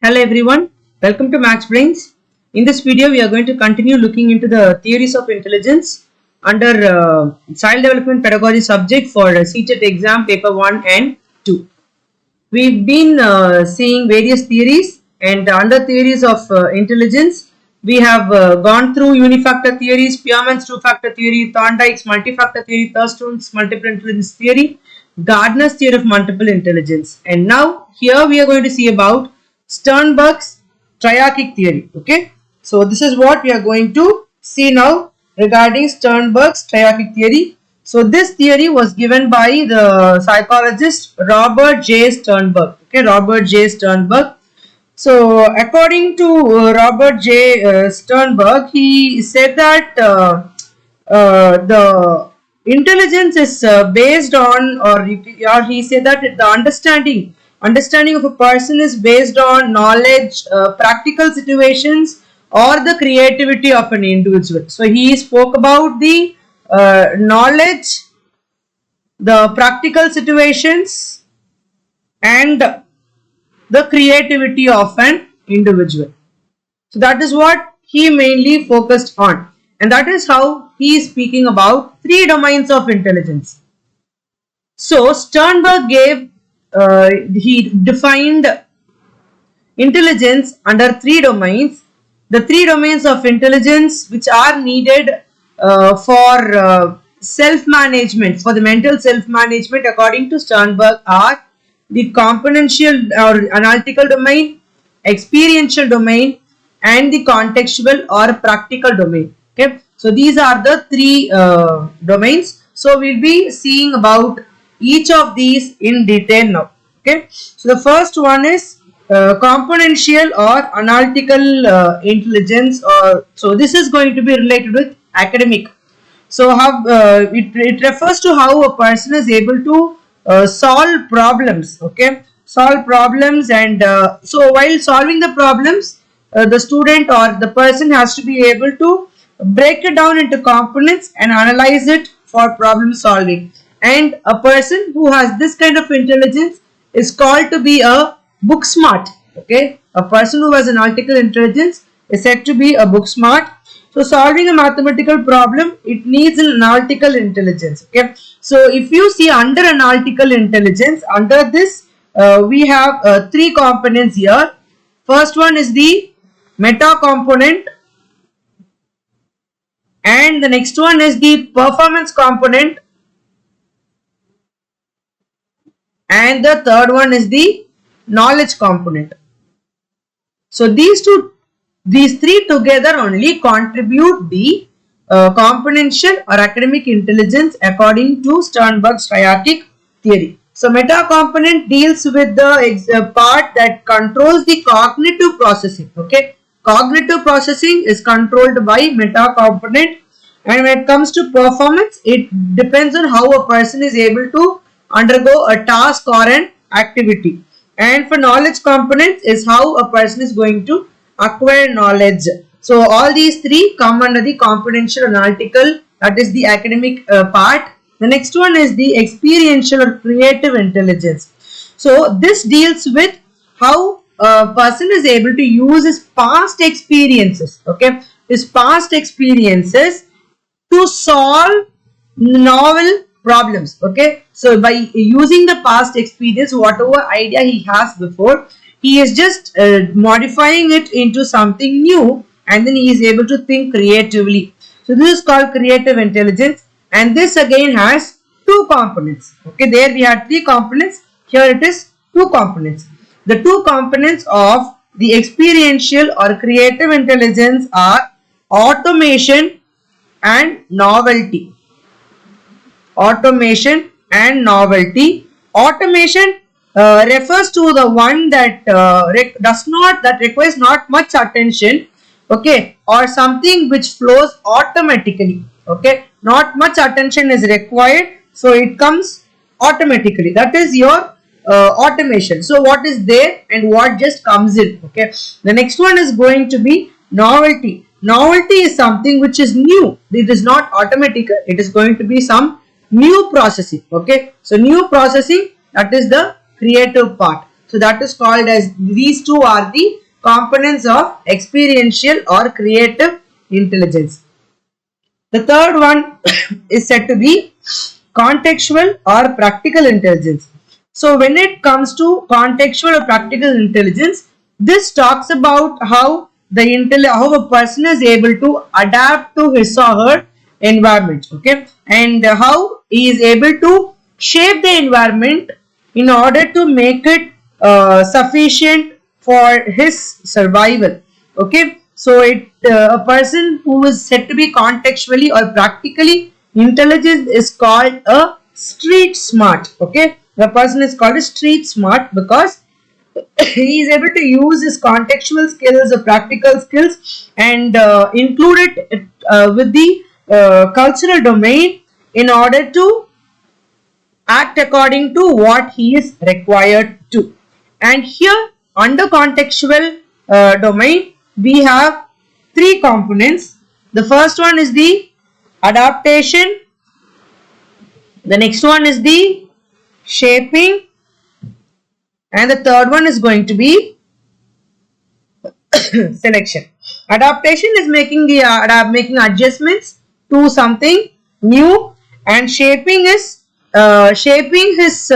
Hello everyone, welcome to Max Brains. In this video, we are going to continue looking into the theories of intelligence under child development pedagogy subject for CTET exam paper 1 and 2. We've been seeing various theories, and under theories of intelligence, we have gone through unifactor theories, Spearman's two-factor theory, Thorndike's multi-factor theory, Thurston's multiple intelligence theory, Gardner's theory of multiple intelligence. And now here we are going to see about STERNBERG'S triarchic theory. Okay, so this is what we are going to see now regarding STERNBERG'S triarchic theory. So this theory was given by the psychologist Robert J. Sternberg. Okay, Robert J. Sternberg. So according to Robert J. Sternberg, he said that the intelligence is based on, or he said that the understanding of a person is based on knowledge, practical situations, or the creativity of an individual. So he spoke about the knowledge, the practical situations, and the creativity of an individual. So that is what he mainly focused on, and that is how he is speaking about three domains of intelligence. So Sternberg he defined intelligence under three domains. The three domains of intelligence which are needed for self-management, for the mental self-management according to Sternberg are the componential or analytical domain, experiential domain, and the contextual or practical domain. Okay, so these are the three domains. So we'll be seeing about each of these in detail now. Okay, so the first one is componential or analytical intelligence. So this is going to be related with academic. So how it refers to how a person is able to solve problems. Okay, solve problems, and so while solving the problems, the student or the person has to be able to break it down into components and analyze it for problem solving. And a person who has this kind of intelligence is called to be a book smart. Okay, a person who has analytical intelligence is said to be a book smart. So solving a mathematical problem, it needs an analytical intelligence. Okay, so if you see under analytical intelligence, under this we have three components here. First one is the meta component, and the next one is the performance component, and the third one is the knowledge component. So these three together only contribute the componential or academic intelligence according to Sternberg's triarchic theory. So meta component deals with the part that controls the cognitive processing. Okay, cognitive processing is controlled by meta component, and when it comes to performance, it depends on how a person is able to undergo a task or an activity. And for knowledge component is how a person is going to acquire knowledge. So all these three come under the componential analytical, that is the academic part. The next one is the experiential or creative intelligence. So this deals with how a person is able to use his past experiences, okay, his past experiences to solve novel problems. Okay, so by using the past experience, whatever idea he has before, he is just modifying it into something new, and then he is able to think creatively. So this is called creative intelligence, and this again has two components. Okay, there we had three components, here it is two components. The two components of the experiential or creative intelligence are automation and novelty. Automation and novelty. Automation refers to the one that requires not much attention, okay, or something which flows automatically. Okay, not much attention is required, so it comes automatically. That is your automation. So what is there and what just comes in. Okay, the next one is going to be novelty. Novelty is something which is new. It is not automatic. It is going to be some new processing. Okay, so new processing, that is the creative part. So that is called as, these two are the components of experiential or creative intelligence. The third one is said to be contextual or practical intelligence. So when it comes to contextual or practical intelligence, this talks about how how a person is able to adapt to his or her environment, okay, and how he is able to shape the environment in order to make it sufficient for his survival, okay. So a person who is said to be contextually or practically intelligent is called a street smart, okay. The person is called a street smart because he is able to use his contextual skills or practical skills and include it with the cultural domain in order to act according to what he is required to. And here under contextual domain, we have three components. The first one is the adaptation, the next one is the shaping, and the third one is going to be selection. Adaptation is making making adjustments to something new, and shaping is shaping his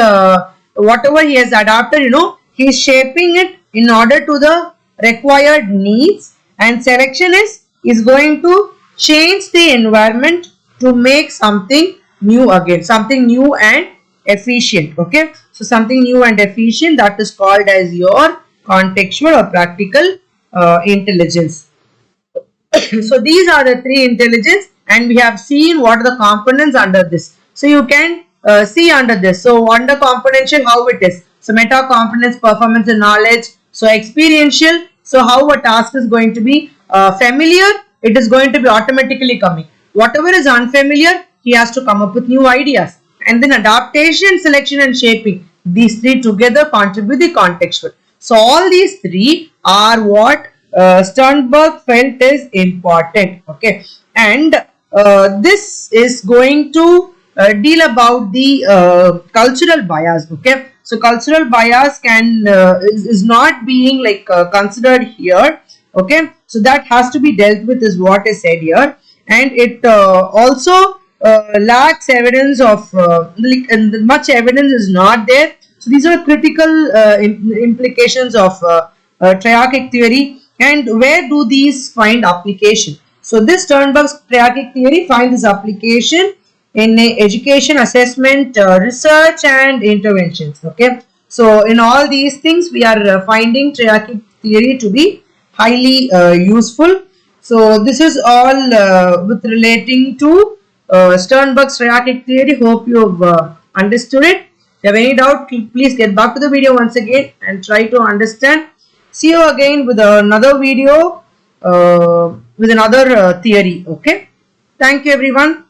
whatever he has adapted, he is shaping it in order to the required needs, and selection is going to change the environment to make something new again, something new and efficient, okay. So something new and efficient, that is called as your contextual or practical intelligence. So these are the three intelligence, and we have seen what are the components under this. So you can see under this. So under componential, how it is. So meta components, performance and knowledge. So experiential, so how a task is going to be familiar, it is going to be automatically coming. Whatever is unfamiliar, he has to come up with new ideas. And then adaptation, selection and shaping, these three together contribute the contextual. So all these three are what Sternberg felt is important, okay. And this is going to deal about the cultural bias, okay. So cultural bias is not being like considered here, okay. So that has to be dealt with is what is said here, and it also lacks evidence of and much evidence is not there. So these are critical implications of triarchic theory, and where do these find application? So this Sternberg's triarchic theory finds its application in education, assessment, research and interventions, okay. So in all these things we are finding triarchic theory to be highly useful. So this is all with relating to Sternberg's triarchic theory. Hope you have understood it. If you have any doubt, please get back to the video once again and try to understand. See you again with another video with another theory, okay. Thank you everyone.